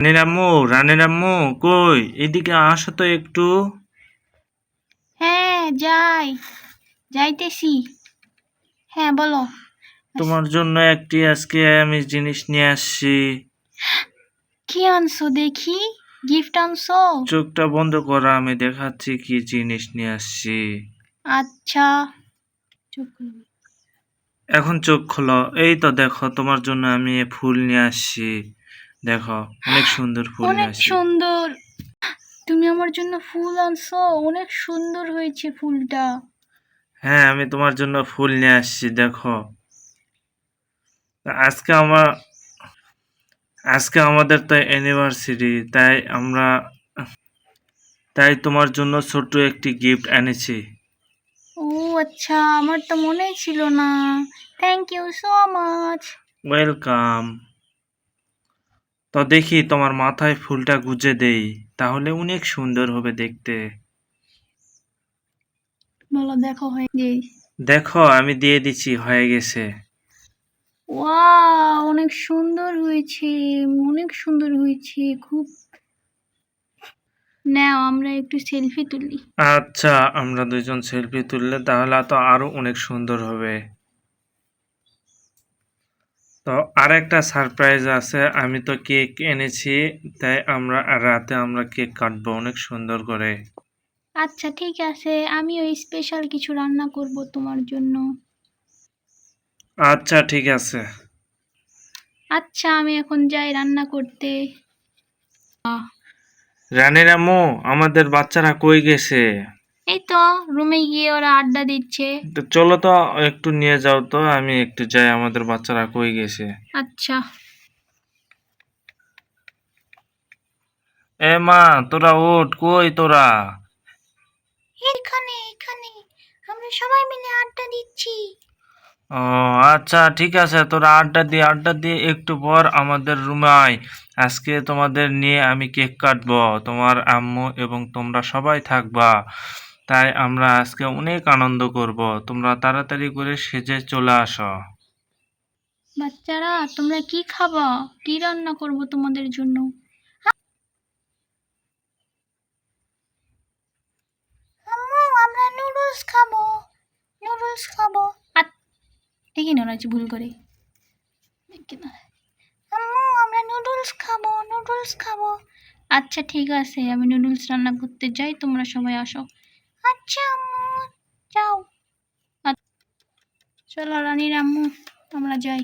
রানীর আম্মু কই? এদিকে আসো তো একটু। হ্যাঁ যাইতেছি। হ্যাঁ বলো। তোমার জন্য একটি আজকে আমি জিনিস নিয়ে আসছি। কি আনছো দেখি? গিফট আনছো? চোখটা বন্ধ করো, আমি দেখাচ্ছি কি জিনিস নিয়ে আসছি। আচ্ছা। এখন চোখ খোলো। এই তো দেখো, তোমার জন্য আমি ফুল নিয়ে আসছি। দেখো, অনেক সুন্দর ফুল নিয়ে অনেক আসছি। সুন্দর। তুমি আমার জন্য ফুল আনছো, অনেক সুন্দর হয়েছে ফুলটা। হ্যাঁ, আমি তোমার জন্য ফুল নিয়ে আসছি, দেখো। আজকে আমার আজকে আমাদের তো অ্যানিভার্সারি, তাই তোমার জন্য ছোট্ট একটি গিফট এনেছি। ও আচ্ছা, আমার তো মনেই ছিল না। Thank you so much. Welcome. তো দেখি তোমার মাথায় ফুলটা গুজে দেই, তাহলে অনেক সুন্দর হবে দেখতে। বলো, দেখো হয়ে গেছে। দেখো, আমি দিয়ে দিচ্ছি, হয়ে গেছে। ওয়াও, অনেক সুন্দর হয়েছে, অনেক সুন্দর হয়েছে খুব। নাও আমরা একটু সেলফি তুলি। আচ্ছা, আমরা দুজন সেলফি তুললে তাহলে তো আরো অনেক সুন্দর হবে। তো আরেকটা সারপ্রাইজ আছে, আমি তো কেক এনেছি, তাই রাতে আমরা কেক কাটবো অনেক সুন্দর করে। আচ্ছা ঠিক আছে, আমি ওই স্পেশাল কিছু রান্না করব তোমার জন্য। আচ্ছা ঠিক আছে। আচ্ছা আমি এখন যাই রান্না করতে। রানীর আম্মু, আমাদের বাচ্চারা কই গেছে? এই তো রুমে গিয়ে ওরা আড্ডা দিচ্ছে। তো চলো তো, একটু নিয়ে যাও তো, আমি একটু যাই, আমাদের বাচ্চারা কই গেছে। আচ্ছা। এ মা, তোরা ওঠ, কই তোরা? এখানে এখানে আমরা সবাই মিলে আড্ডা দিচ্ছি। ও আচ্ছা ঠিক আছে, তোরা আড্ডা দিয়ে একটু পর আমাদের রুমে আয়। আজকে তোমাদের নিয়ে আমি কেক কাটবো, তোমার আম্মু এবং তোমরা সবাই থাকবা। তাই আমরা আজকে অনেক আনন্দ করব। তোমরা তাড়াতাড়ি করে সেজে চলে আসো। বাচ্চারা তোমরা কি খাবা? কি রান্না করব তোমাদের জন্য? আম্মু আমরা নুডলস খাবো, নুডলস খাবো। দেখি না ওরা ভুল করে। আম্মু আমরা নুডলস খাবো, নুডলস খাবো। আচ্ছা ঠিক আছে, আমি নুডলস রান্না করতে যাই, তোমরা সবাই আসো। আচ্ছা আম্মু, যাও। চলো রানীর আম্মু, আমরা যাই।